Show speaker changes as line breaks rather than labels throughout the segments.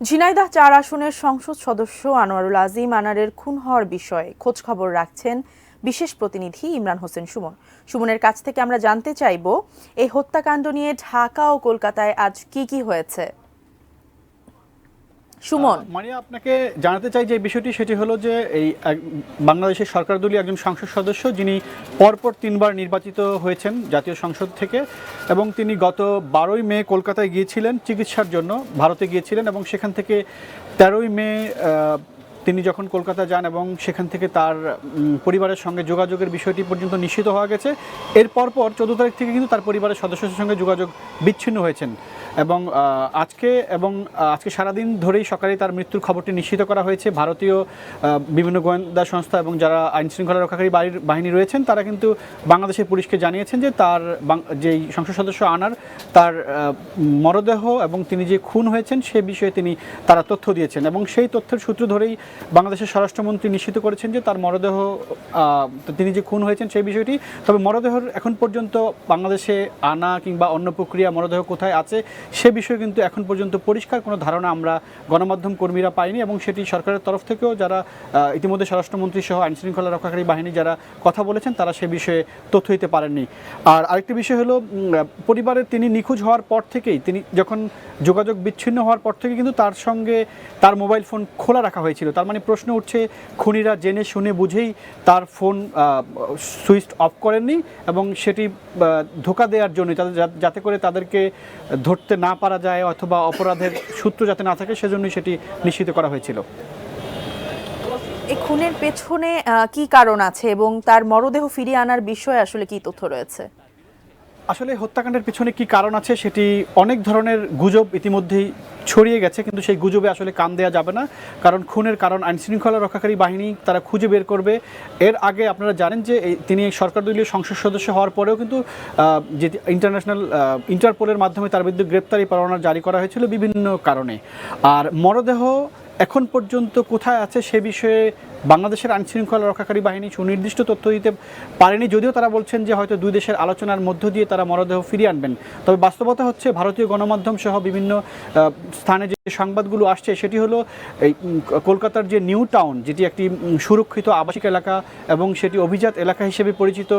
ঝিনাইদহ ৪ আসনের সংসদ সদস্য আনোয়ারুল আজিম আনারের খুন হওয়ার বিষয়ে খোঁজখবর রাখছেন বিশেষ প্রতিনিধি ইমরান হোসেন সুমন। সুমনের কাছ থেকে আমরা জানতে চাইব এই হত্যাকাণ্ড নিয়ে ঢাকা ও কলকাতায় আজ কি হয়েছে। সুমন,
মারিয়া, আপনাকে জানাতে চাই যে বিষয়টি সেটি হলো যে এই বাংলাদেশের সরকারদলীয় একজন সংসদ সদস্য যিনি পরপর 3বার নির্বাচিত হয়েছেন জাতীয় সংসদ থেকে, এবং তিনি গত 12ই মে কলকাতায় গিয়েছিলেন চিকিৎসার জন্য, ভারতে গিয়েছিলেন, এবং সেখান থেকে 13ই মে তিনি যখন কলকাতা যান এবং সেখান থেকে তার পরিবারের সঙ্গে যোগাযোগের বিষয়টি পর্যন্ত নিশ্চিত হওয়া গেছে। এর পরপর 14 তারিখ থেকে কিন্তু তার পরিবারের সদস্যদের সঙ্গে যোগাযোগ বিচ্ছিন্ন হয়েছেন, এবং আজকে সারাদিন ধরেই সকালে তার মৃত্যুর খবরটি নিশ্চিত করা হয়েছে। ভারতীয় বিভিন্ন গোয়েন্দা সংস্থা এবং যারা আইন শৃঙ্খলা রক্ষাকারী বাহিনী রয়েছেন তারা কিন্তু বাংলাদেশের পুলিশকে জানিয়েছেন যে তার যেই সংসদ সদস্য আনার তার মরদেহ এবং তিনি যে খুন হয়েছেন সে বিষয়ে তারা তথ্য দিয়েছেন, এবং সেই তথ্যের সূত্র ধরেই বাংলাদেশের স্বরাষ্ট্রমন্ত্রী নিশ্চিত করেছেন যে তার মরদেহ তিনি যে খুন হয়েছেন সেই বিষয়টি। তবে মরদেহর এখন পর্যন্ত বাংলাদেশে আনা কিংবা অন্য প্রক্রিয়া মরদেহ কোথায় আছে সে বিষয়ে কিন্তু এখন পর্যন্ত পরিষ্কার কোনো ধারণা আমরা গণমাধ্যম কর্মীরা পাইনি, এবং সেটি সরকারের তরফ থেকেও যারা ইতিমধ্যে স্বরাষ্ট্রমন্ত্রী সহ আইন শৃঙ্খলা রক্ষাকারী বাহিনী যারা কথা বলেছেন তারা সে বিষয়ে তথ্য দিতে পারেননি। আর আরেকটি বিষয় হলো, পরিবারের তিনি নিখোঁজ হওয়ার পর থেকেই, তিনি যখন যোগাযোগ বিচ্ছিন্ন হওয়ার পর থেকে কিন্তু তার সঙ্গে তার মোবাইল ফোন খোলা রাখা হয়েছিল। তার মানে প্রশ্ন উঠছে, খুনিরা জেনে শুনে বুঝেই তার ফোন সুইচ অফ করেননি, এবং সেটি ধোঁকা দেওয়ার জন্য যাতে করে তাদেরকে ধরতে না পারা যায় অথবা অপরাধের সূত্র যাতে না থাকে সেজন্যই সেটি নিশ্চিত করা হয়েছিল।
এই খুনের পেছনে কি কারণ আছে এবং তার মরদেহ ফিরিয়ে আনার বিষয়ে আসলে কি তথ্য রয়েছে?
আসলে হত্যাকাণ্ডের পিছনে কি কারণ আছে সেটি অনেক ধরনের গুজব ইতিমধ্যেই ছড়িয়ে গেছে, কিন্তু সেই গুজবে আসলে কান দেওয়া যাবে না, কারণ খুনের কারণ আইন শৃঙ্খলা রক্ষাকারী বাহিনী তারা খুঁজে বের করবে। এর আগে আপনারা জানেন যে তিনি সরকারদলীয় সংসদ সদস্য হওয়ার পরেও কিন্তু যে ইন্টারপোলের মাধ্যমে তার বিরুদ্ধে গ্রেপ্তারি পরোয়ানা জারি করা হয়েছিল বিভিন্ন কারণে। আর মরদেহ এখন পর্যন্ত কোথায় আছে সে বিষয়ে বাংলাদেশের আইন শৃঙ্খলা রক্ষাকারী বাহিনী সুনির্দিষ্ট তথ্য দিতে পারেনি, যদিও তারা বলছেন যে হয়তো দুই দেশের আলোচনার মধ্য দিয়ে তারা মরদেহ ফিরিয়ে আনবেন। তবে বাস্তবতা হচ্ছে ভারতীয় গণমাধ্যম সহ বিভিন্ন স্থানে যে সংবাদগুলো আসছে সেটি হলো এই কলকাতার যে নিউ টাউন, যেটি একটি সুরক্ষিত আবাসিক এলাকা এবং সেটি অভিজাত এলাকা হিসেবে পরিচিত,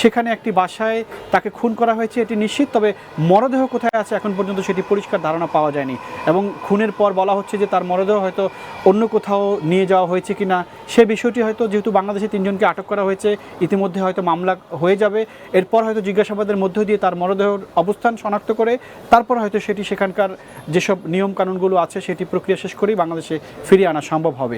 সেখানে একটি বাসায় তাকে খুন করা হয়েছে এটি নিশ্চিত। তবে মরদেহ কোথায় আছে এখন পর্যন্ত সেটি পরিষ্কার ধারণা পাওয়া যায়নি, এবং খুনের পর বলা হচ্ছে যে তার মরদেহ হয়তো অন্য কোথাও নিয়ে যাওয়া হয়েছে কিনা সে বিষয়টি হয়তো, যেহেতু বাংলাদেশে 3জনকে আটক করা হয়েছে ইতিমধ্যে হয়তো মামলা হয়ে যাবে, এরপর হয়তো জিজ্ঞাসাবাদের মধ্য দিয়ে তার মরদেহর অবস্থান শনাক্ত করে তারপর হয়তো সেটি সেখানকার যেসব নিয়ম কানুনগুলো আছে সেটি প্রক্রিয়া শেষ করেই বাংলাদেশে ফিরিয়ে আনা সম্ভব হবে।